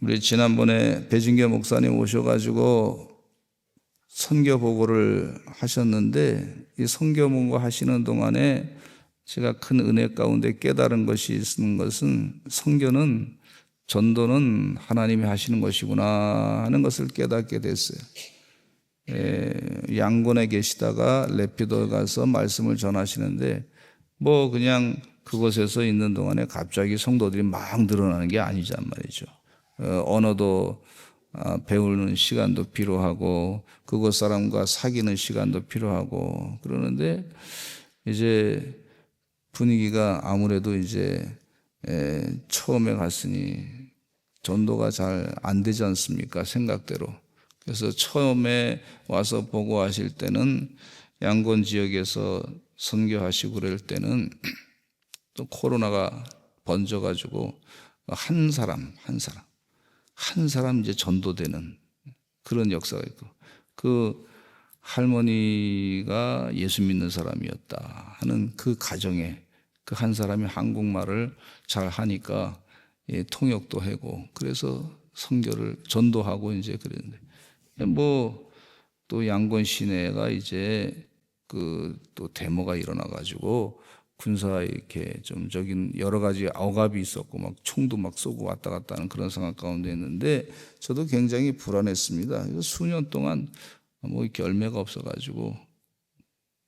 우리 지난번에 배진교 목사님 오셔가지고 선교 보고를 하셨는데, 이 선교 보고 하시는 동안에 제가 큰 은혜 가운데 깨달은 것이 있는 것은, 선교는 전도는 하나님이 하시는 것이구나 하는 것을 깨닫게 됐어요. 양곤에 계시다가 레피도 가서 말씀을 전하시는데, 뭐 그냥 그곳에서 있는 동안에 갑자기 성도들이 막 늘어나는 게 아니란 말이죠. 언어도 배우는 시간도 필요하고, 그곳 사람과 사귀는 시간도 필요하고 그러는데, 이제 분위기가 아무래도 이제 처음에 갔으니 전도가 잘 안 되지 않습니까? 생각대로. 그래서 처음에 와서 보고하실 때는 양곤 지역에서 선교하시고 그럴 때는 또 코로나가 번져가지고 한 사람 이제 전도되는 그런 역사가 있고, 그 할머니가 예수 믿는 사람이었다 하는 그 가정에 그 한 사람이 한국말을 잘 하니까 통역도 하고, 그래서 선교를 전도하고 이제 그랬는데, 뭐 또 양곤 시내가 이제 그 또 데모가 일어나가지고 군사 이렇게 좀 저긴 여러 가지 억압이 있었고, 막 총도 막 쏘고 왔다 갔다 하는 그런 상황 가운데 있는데, 저도 굉장히 불안했습니다. 수년 동안 뭐 이렇게 열매가 없어가지고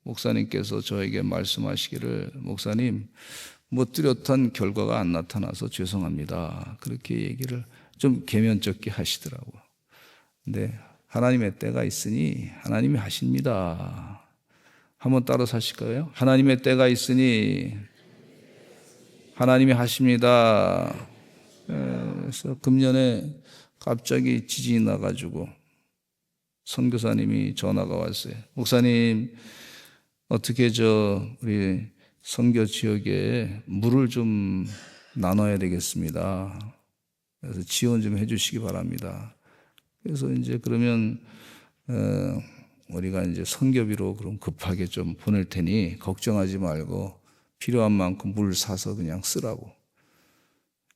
목사님께서 저에게 말씀하시기를, 목사님 뭐 뚜렷한 결과가 안 나타나서 죄송합니다, 그렇게 얘기를 좀 개면적게 하시더라고요. 근데 하나님의 때가 있으니 하나님이 하십니다. 한번 따라 사실까요? 하나님의 때가 있으니 하나님이 하십니다. 그래서 금년에 갑자기 지진이 나가지고 선교사님이 전화가 왔어요. 목사님, 어떻게 우리 선교 지역에 물을 좀 나눠야 되겠습니다. 그래서 지원 좀 해주시기 바랍니다. 그래서 이제 그러면 우리가 이제 선교비로 그럼 급하게 좀 보낼 테니 걱정하지 말고 필요한 만큼 물 사서 그냥 쓰라고.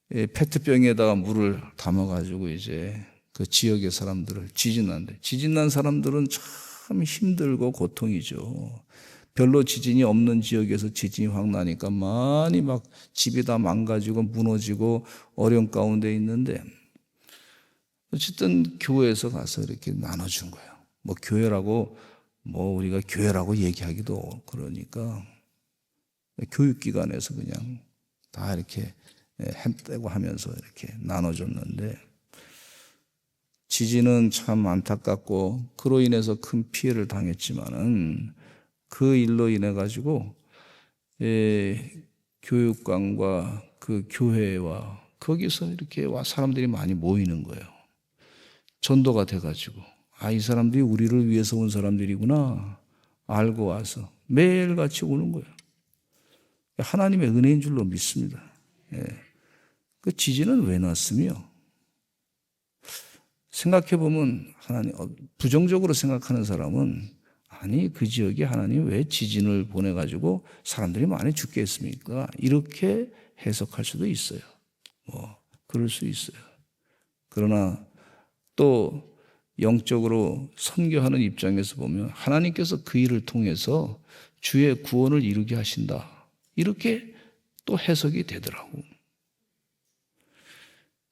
페트병에다가 물을 담아가지고 이제 그 지역의 사람들을, 지진 난 사람들은 참 힘들고 고통이죠. 별로 지진이 없는 지역에서 지진이 확 나니까 많이 막 집이 다 망가지고 무너지고 어려운 가운데 있는데, 어쨌든 교회에서 가서 이렇게 나눠준 거예요. 뭐 교회라고, 뭐 우리가 교회라고 얘기하기도 그러니까 교육기관에서 그냥 다 이렇게 햄떼고 하면서 이렇게 나눠줬는데, 지진은 참 안타깝고 그로 인해서 큰 피해를 당했지만은 그 일로 인해 가지고 교육관과 그 교회와 거기서 이렇게 사람들이 많이 모이는 거예요. 전도가 돼가지고, 이 사람들이 우리를 위해서 온 사람들이구나 알고 와서 매일같이 오는 거예요. 하나님의 은혜인 줄로 믿습니다. 그 지진은 왜 났으며, 생각해보면 하나님, 부정적으로 생각하는 사람은, 아니 그 지역에 하나님 왜 지진을 보내가지고 사람들이 많이 죽게 했습니까? 이렇게 해석할 수도 있어요. 뭐 그럴 수 있어요. 그러나 또 영적으로 선교하는 입장에서 보면 하나님께서 그 일을 통해서 주의 구원을 이루게 하신다, 이렇게 또 해석이 되더라고.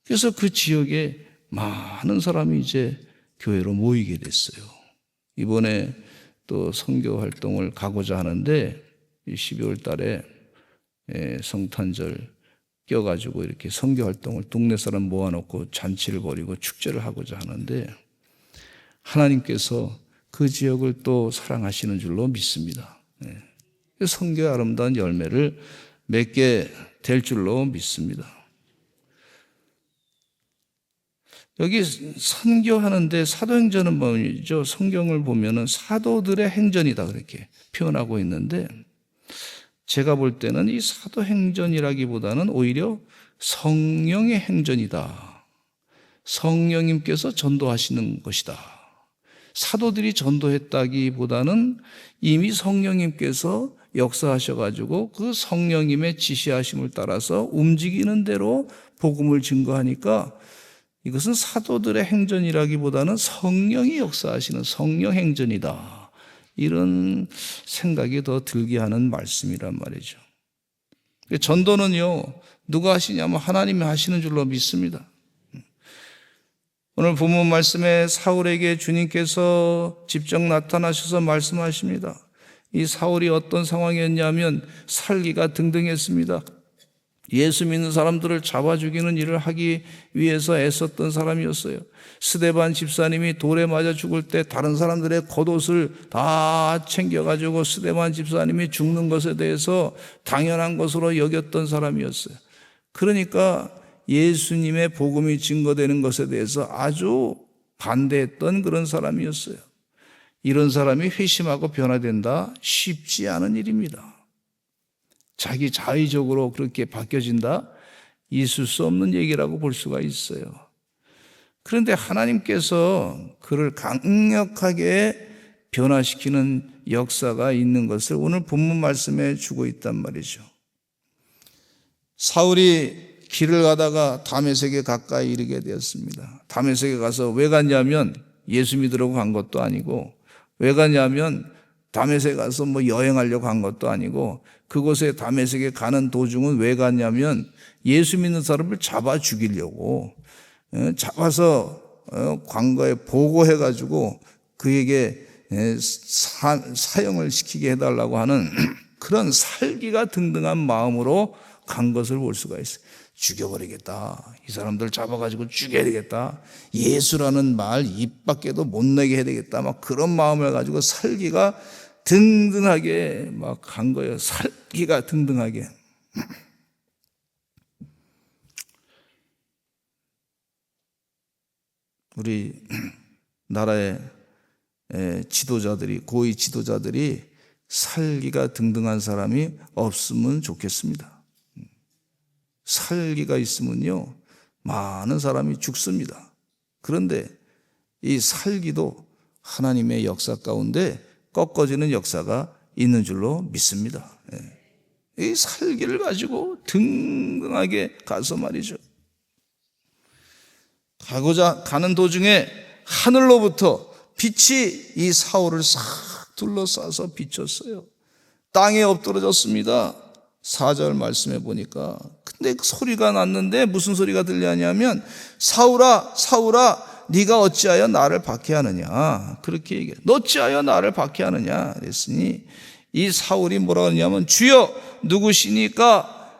그래서 그 지역에 많은 사람이 이제 교회로 모이게 됐어요. 이번에 또 선교 활동을 가고자 하는데, 12월 달에 성탄절 껴가지고 이렇게 선교 활동을 동네 사람 모아놓고 잔치를 벌이고 축제를 하고자 하는데, 하나님께서 그 지역을 또 사랑하시는 줄로 믿습니다. 선교의 아름다운 열매를 맺게 될 줄로 믿습니다. 여기 선교하는데 사도행전은 뭐죠? 성경을 보면은 사도들의 행전이다 그렇게 표현하고 있는데, 제가 볼 때는 이 사도행전이라기보다는 오히려 성령의 행전이다. 성령님께서 전도하시는 것이다. 사도들이 전도했다기보다는 이미 성령님께서 역사하셔가지고 그 성령님의 지시하심을 따라서 움직이는 대로 복음을 증거하니까, 이것은 사도들의 행전이라기보다는 성령이 역사하시는 성령 행전이다. 이런 생각이 더 들게 하는 말씀이란 말이죠. 전도는요, 누가 하시냐면 하나님이 하시는 줄로 믿습니다. 오늘 본문 말씀에 사울에게 주님께서 직접 나타나셔서 말씀하십니다. 이 사울이 어떤 상황이었냐면 살기가 등등했습니다. 예수 믿는 사람들을 잡아 죽이는 일을 하기 위해서 애썼던 사람이었어요. 스데반 집사님이 돌에 맞아 죽을 때 다른 사람들의 겉옷을 다 챙겨가지고 스데반 집사님이 죽는 것에 대해서 당연한 것으로 여겼던 사람이었어요. 그러니까 예수님의 복음이 증거되는 것에 대해서 아주 반대했던 그런 사람이었어요. 이런 사람이 회심하고 변화된다? 쉽지 않은 일입니다. 자기 자의적으로 그렇게 바뀌어진다? 있을 수 없는 얘기라고 볼 수가 있어요. 그런데 하나님께서 그를 강력하게 변화시키는 역사가 있는 것을 오늘 본문 말씀에 주고 있단 말이죠. 사울이 길을 가다가 다메섹에 가까이 이르게 되었습니다. 다메섹에 가서 왜 갔냐면 예수 믿으려고 간 것도 아니고, 왜 갔냐면 다메섹에 가서 뭐 여행하려고 간 것도 아니고, 그곳에 다메섹에 가는 도중은 왜 갔냐면 예수 믿는 사람을 잡아 죽이려고, 잡아서 관거에 보고해가지고 그에게 사형을 시키게 해달라고 하는 그런 살기가 등등한 마음으로 간 것을 볼 수가 있어요. 죽여버리겠다. 이 사람들 잡아가지고 죽여야 되겠다. 예수라는 말 입 밖에도 못 내게 해야 되겠다. 막 그런 마음을 가지고 살기가 등등하게 막 간 거예요. 살기가 등등하게. 우리 나라의 지도자들이, 고위 지도자들이 살기가 등등한 사람이 없으면 좋겠습니다. 살기가 있으면요, 많은 사람이 죽습니다. 그런데 이 살기도 하나님의 역사 가운데 꺾어지는 역사가 있는 줄로 믿습니다. 이 살기를 가지고 등등하게 가서 말이죠, 가는 도중에 하늘로부터 빛이 이 사울을 싹 둘러싸서 비쳤어요. 땅에 엎드러졌습니다. 4절 말씀해 보니까, 근데 소리가 났는데 무슨 소리가 들려냐면 사울아 사울아 네가 어찌하여 나를 박해하느냐, 그렇게 얘기해. 너 어찌하여 나를 박해하느냐 그랬으니 이 사울이 뭐라고 하냐면 주여 누구시니까?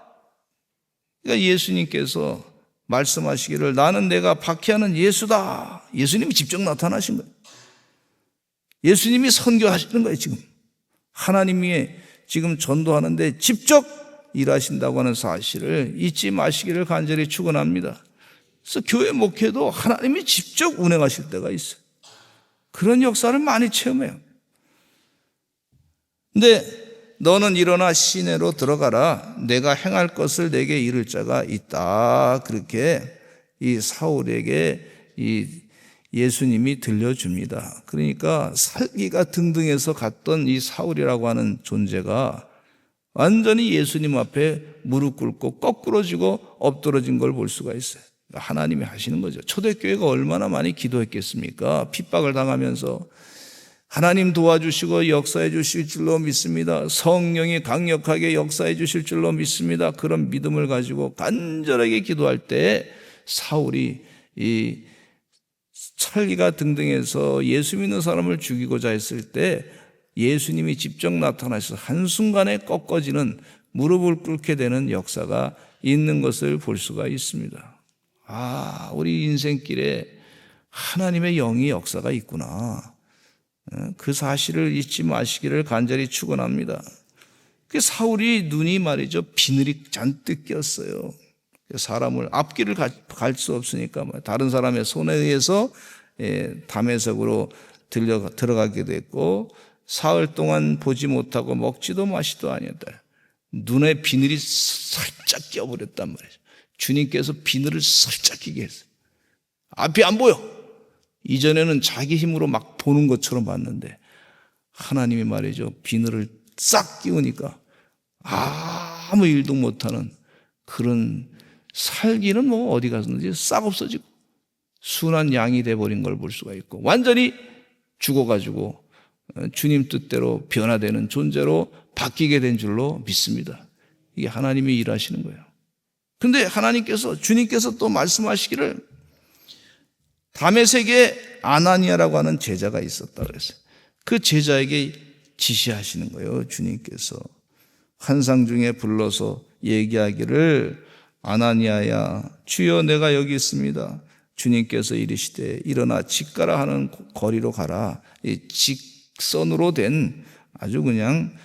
그러니까 예수님께서 말씀하시기를 나는 내가 박해하는 예수다. 예수님이 직접 나타나신 거예요. 예수님이 선교하시는 거예요. 지금 하나님이 지금 전도하는데 직접 일하신다고 하는 사실을 잊지 마시기를 간절히 축원합니다. 그래서 교회 목회도 하나님이 직접 운행하실 때가 있어요. 그런 역사를 많이 체험해요. 근데 너는 일어나 시내로 들어가라. 내가 행할 것을 내게 이를 자가 있다. 그렇게 이 사울에게 이 예수님이 들려줍니다. 그러니까 살기가 등등해서 갔던 이 사울이라고 하는 존재가 완전히 예수님 앞에 무릎 꿇고 거꾸러지고 엎드러진 걸 볼 수가 있어요. 하나님이 하시는 거죠. 초대교회가 얼마나 많이 기도했겠습니까? 핍박을 당하면서 하나님 도와주시고 역사해 주실 줄로 믿습니다. 성령이 강력하게 역사해 주실 줄로 믿습니다. 그런 믿음을 가지고 간절하게 기도할 때 사울이 이 살기가 등등해서 예수 믿는 사람을 죽이고자 했을 때 예수님이 직접 나타나셔서 한순간에 꺾어지는, 무릎을 꿇게 되는 역사가 있는 것을 볼 수가 있습니다. 아, 우리 인생길에 하나님의 영이 역사가 있구나. 그 사실을 잊지 마시기를 간절히 축원합니다. 그 사울이 눈이 말이죠, 비늘이 잔뜩 꼈어요. 사람을 앞길을 갈 수 없으니까 다른 사람의 손에 의해서 다메섹으로 들어가게 됐고 사흘 동안 보지 못하고 먹지도 마시도 아니었다. 눈에 비늘이 살짝 껴버렸단 말이죠. 주님께서 비늘을 살짝 끼게 했어요. 앞이 안 보여. 이전에는 자기 힘으로 막 보는 것처럼 봤는데 하나님이 말이죠, 비늘을 싹 끼우니까 아무 일도 못하는 그런, 살기는 뭐 어디 가서든지 싹 없어지고 순한 양이 돼버린 걸 볼 수가 있고, 완전히 죽어가지고 주님 뜻대로 변화되는 존재로 바뀌게 된 줄로 믿습니다. 이게 하나님이 일하시는 거예요. 근데 주님께서 또 말씀하시기를, 다메섹에 아나니아라고 하는 제자가 있었다 그랬어요. 그 제자에게 지시하시는 거예요. 주님께서 환상 중에 불러서 얘기하기를, 아나니아야, 주여 내가 여기 있습니다. 주님께서 이르시되 일어나 직가라 하는 거리로 가라. 이 직선으로 된 아주 그냥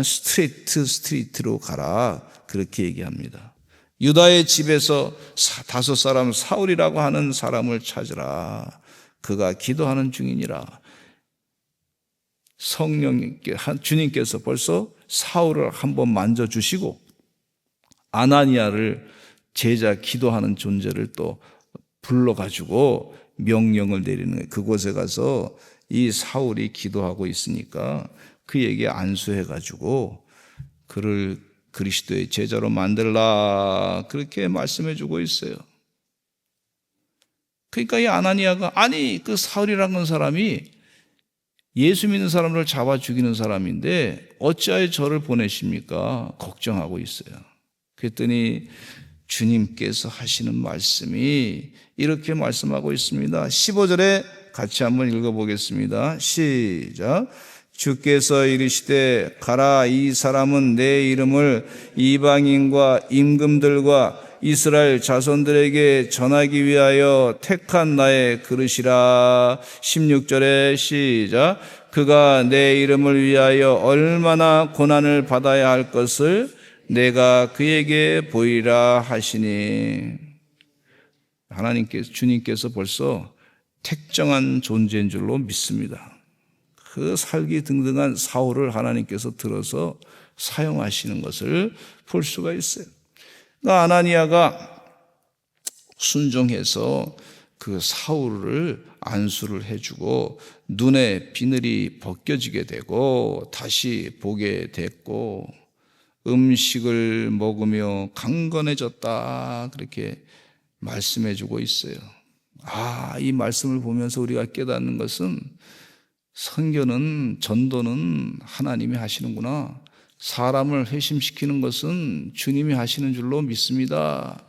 스트레이트로 가라, 그렇게 얘기합니다. 유다의 집에서 5 사울이라고 하는 사람을 찾으라. 그가 기도하는 중이니라. 주님께서 벌써 사울을 한번 만져주시고 아나니아를 제자 기도하는 존재를 또 불러가지고 명령을 내리는 거예요. 그곳에 가서 이 사울이 기도하고 있으니까 그에게 안수해가지고 그를 그리스도의 제자로 만들라, 그렇게 말씀해 주고 있어요. 그러니까 이 아나니아가, 아니 그 사울이라는 사람이 예수 믿는 사람을 잡아 죽이는 사람인데 어찌하여 저를 보내십니까? 걱정하고 있어요. 그랬더니 주님께서 하시는 말씀이 이렇게 말씀하고 있습니다. 15절에 같이 한번 읽어보겠습니다. 시작. 주께서 이르시되 가라, 이 사람은 내 이름을 이방인과 임금들과 이스라엘 자손들에게 전하기 위하여 택한 나의 그릇이라. 16절에 시작. 그가 내 이름을 위하여 얼마나 고난을 받아야 할 것을 내가 그에게 보이라 하시니. 주님께서 벌써 택정한 존재인 줄로 믿습니다. 그 살기 등등한 사울을 하나님께서 들어서 사용하시는 것을 볼 수가 있어요. 아나니아가 순종해서 그 사울을 안수를 해주고 눈에 비늘이 벗겨지게 되고 다시 보게 됐고 음식을 먹으며 강건해졌다, 그렇게 말씀해주고 있어요. 이 말씀을 보면서 우리가 깨닫는 것은 선교는, 전도는 하나님이 하시는구나. 사람을 회심시키는 것은 주님이 하시는 줄로 믿습니다.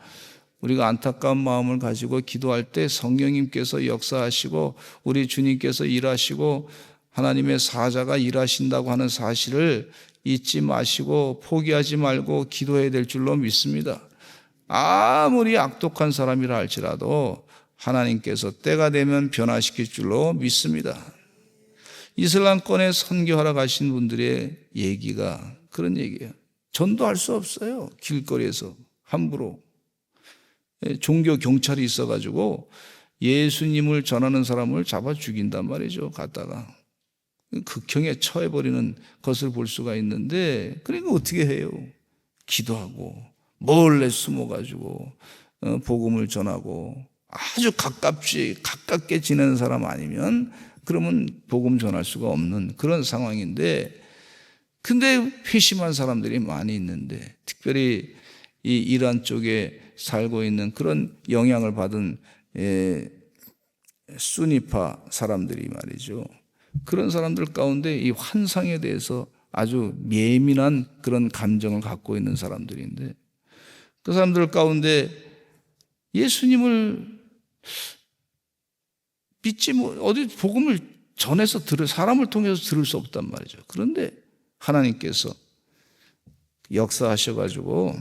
우리가 안타까운 마음을 가지고 기도할 때 성령님께서 역사하시고 우리 주님께서 일하시고 하나님의 사자가 일하신다고 하는 사실을 잊지 마시고 포기하지 말고 기도해야 될 줄로 믿습니다. 아무리 악독한 사람이라 할지라도 하나님께서 때가 되면 변화시킬 줄로 믿습니다. 이슬람권에 선교하러 가신 분들의 얘기가 그런 얘기예요. 전도할 수 없어요. 길거리에서 함부로. 종교 경찰이 있어가지고 예수님을 전하는 사람을 잡아 죽인단 말이죠. 갔다가 극형에 처해버리는 것을 볼 수가 있는데, 그러니까 어떻게 해요? 기도하고 몰래 숨어가지고 복음을 전하고, 아주 가깝게 지내는 사람 아니면 그러면 복음 전할 수가 없는 그런 상황인데, 근데 회심한 사람들이 많이 있는데, 특별히 이 이란 쪽에 살고 있는 그런 영향을 받은 수니파 사람들이 말이죠. 그런 사람들 가운데 이 환상에 대해서 아주 예민한 그런 감정을 갖고 있는 사람들인데, 그 사람들 가운데 예수님을 믿지 어디 복음을 전해서 사람을 통해서 들을 수 없단 말이죠. 그런데 하나님께서 역사하셔가지고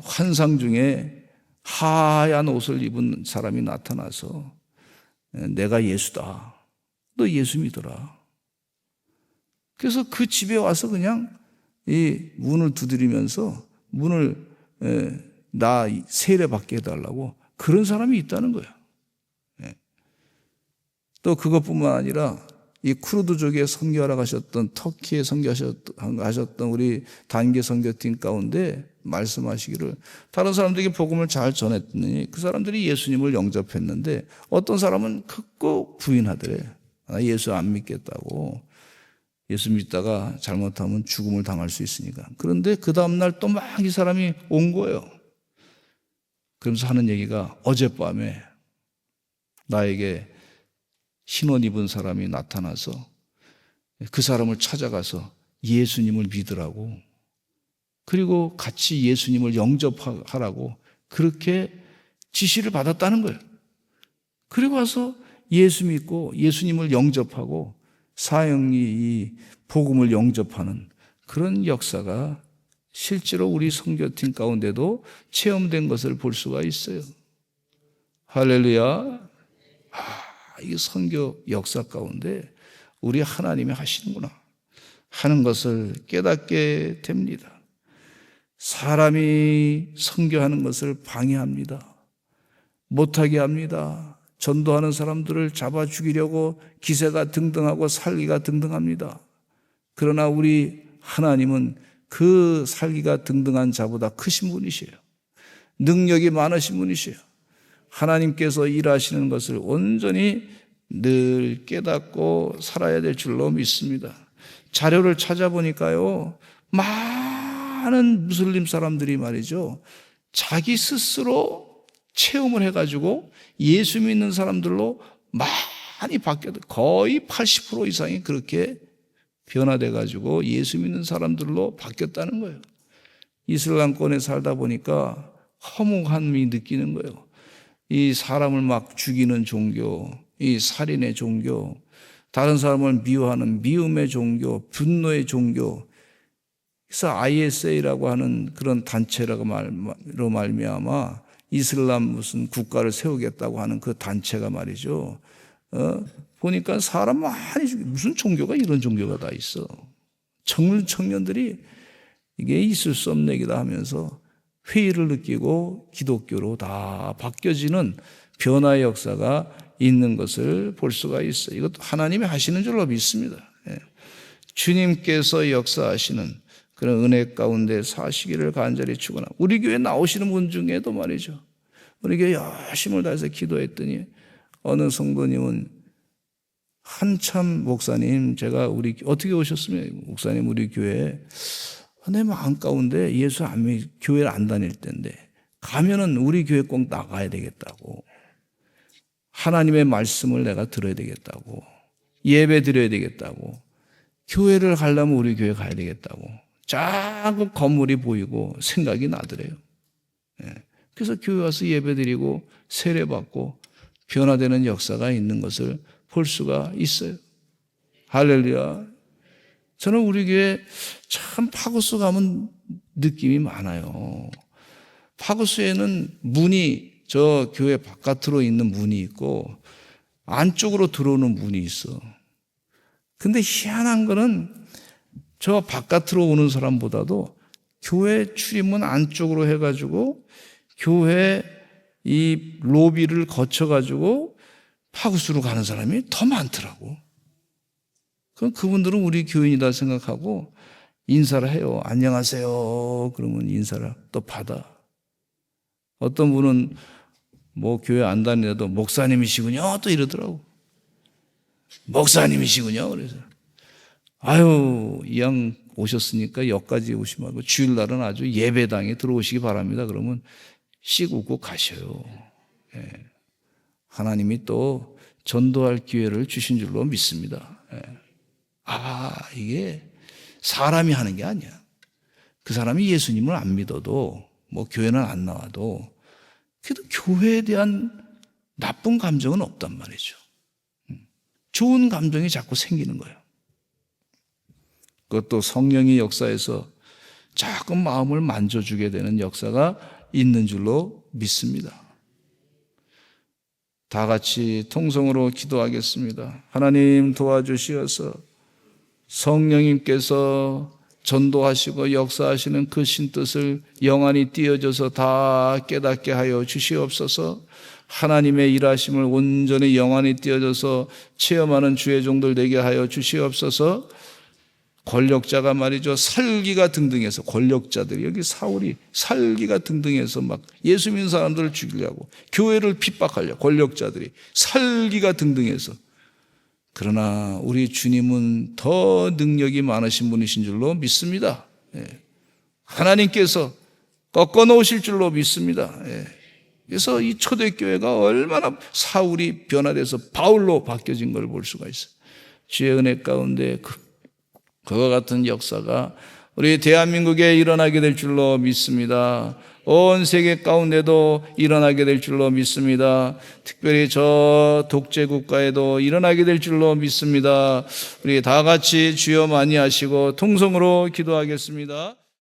환상 중에 하얀 옷을 입은 사람이 나타나서 내가 예수다, 너 예수 믿어라. 그래서 그 집에 와서 그냥 이 문을 두드리면서 문을 나 세례받게 해달라고, 그런 사람이 있다는 거예요. 또 그것뿐만 아니라 이 쿠르드족에 선교하러 가셨던, 터키에 선교하셨던 우리 단계 선교팀 가운데 말씀하시기를, 다른 사람들에게 복음을 잘 전했더니 그 사람들이 예수님을 영접했는데 어떤 사람은 극구 부인하더래. 예수 안 믿겠다고. 예수 믿다가 잘못하면 죽음을 당할 수 있으니까. 그런데 그 다음날 또 막 이 사람이 온 거예요. 그러면서 하는 얘기가, 어젯밤에 나에게 흰옷 입은 사람이 나타나서 그 사람을 찾아가서 예수님을 믿으라고, 그리고 같이 예수님을 영접하라고 그렇게 지시를 받았다는 거예요. 그리고 와서 예수 믿고 예수님을 영접하고 사형이 이 복음을 영접하는 그런 역사가 실제로 우리 선교팀 가운데도 체험된 것을 볼 수가 있어요. 할렐루야. 이 선교 역사 가운데 우리 하나님이 하시는구나 하는 것을 깨닫게 됩니다. 사람이 선교하는 것을 방해합니다. 못하게 합니다. 전도하는 사람들을 잡아 죽이려고 기세가 등등하고 살기가 등등합니다. 그러나 우리 하나님은 그 살기가 등등한 자보다 크신 분이시에요. 능력이 많으신 분이시에요. 하나님께서 일하시는 것을 온전히 늘 깨닫고 살아야 될 줄로 믿습니다. 자료를 찾아보니까요, 많은 무슬림 사람들이 말이죠, 자기 스스로 체험을 해가지고 예수 믿는 사람들로 많이 바뀌었다. 거의 80% 이상이 그렇게 변화돼가지고 예수 믿는 사람들로 바뀌었다는 거예요. 이슬람권에 살다 보니까 허무함이 느끼는 거예요. 이 사람을 막 죽이는 종교, 이 살인의 종교, 다른 사람을 미워하는 미움의 종교, 분노의 종교. 그래서 ISA라고 하는 그런 단체라고 말미암아 이슬람 무슨 국가를 세우겠다고 하는 그 단체가 말이죠. 보니까 사람 많이 죽이, 무슨 종교가 이런 종교가 다 있어. 청년들이 이게 있을 수 없는 얘기다 하면서 회의를 느끼고 기독교로 다 바뀌어지는 변화의 역사가 있는 것을 볼 수가 있어요. 이것도 하나님이 하시는 줄로 믿습니다. 주님께서 역사하시는 그런 은혜 가운데 사시기를 간절히 축원합니다. 우리 교회 나오시는 분 중에도 말이죠, 우리 교회 열심을 다해서 기도했더니 어느 성도님은 한참 목사님, 제가 우리 어떻게 오셨으면 목사님 우리 교회에 내 마음 가운데 예수 안 믿, 교회를 안 다닐 때인데 가면은 우리 교회 꼭 나가야 되겠다고, 하나님의 말씀을 내가 들어야 되겠다고, 예배 드려야 되겠다고, 교회를 가려면 우리 교회 가야 되겠다고 자꾸 건물이 보이고 생각이 나더래요. 그래서 교회 와서 예배 드리고 세례 받고 변화되는 역사가 있는 것을 볼 수가 있어요. 할렐루야. 저는 우리 교회 참 파고스 가면 느낌이 많아요. 파고스에는 문이, 저 교회 바깥으로 있는 문이 있고 안쪽으로 들어오는 문이 있어. 근데 희한한 거는 저 바깥으로 오는 사람보다도 교회 출입문 안쪽으로 해가지고 교회 이 로비를 거쳐가지고 파고스로 가는 사람이 더 많더라고. 그럼 그분들은 우리 교인이다 생각하고 인사를 해요. 안녕하세요. 그러면 인사를 또 받아. 어떤 분은 뭐 교회 안 다니더라도 목사님이시군요. 또 이러더라고. 목사님이시군요. 그래서 아유, 이 양 오셨으니까 여기까지 오시지 말고 주일날은 아주 예배당에 들어오시기 바랍니다. 그러면 씩 웃고 가셔요. 하나님이 또 전도할 기회를 주신 줄로 믿습니다. 이게 사람이 하는 게 아니야. 그 사람이 예수님을 안 믿어도 뭐 교회는 안 나와도 그래도 교회에 대한 나쁜 감정은 없단 말이죠. 좋은 감정이 자꾸 생기는 거예요. 그것도 성령의 역사에서 자꾸 마음을 만져주게 되는 역사가 있는 줄로 믿습니다. 다 같이 통성으로 기도하겠습니다. 하나님 도와주시어서 성령님께서 전도하시고 역사하시는 그 신뜻을 영안이 띄어져서 다 깨닫게 하여 주시옵소서. 하나님의 일하심을 온전히 영안이 띄어져서 체험하는 주의 종들 되게 하여 주시옵소서. 권력자가 말이죠, 살기가 등등해서, 권력자들이, 여기 사울이 살기가 등등해서 막 예수 믿는 사람들을 죽이려고, 교회를 핍박하려고, 권력자들이 살기가 등등해서. 그러나 우리 주님은 더 능력이 많으신 분이신 줄로 믿습니다. 하나님께서 꺾어 놓으실 줄로 믿습니다. 그래서 이 초대교회가 얼마나 사울이 변화돼서 바울로 바뀌어진 걸 볼 수가 있어요. 주의 은혜 가운데 그와 같은 역사가 우리 대한민국에 일어나게 될 줄로 믿습니다. 온 세계 가운데도 일어나게 될 줄로 믿습니다. 특별히 저 독재 국가에도 일어나게 될 줄로 믿습니다. 우리 다 같이 주여 많이 하시고 통성으로 기도하겠습니다.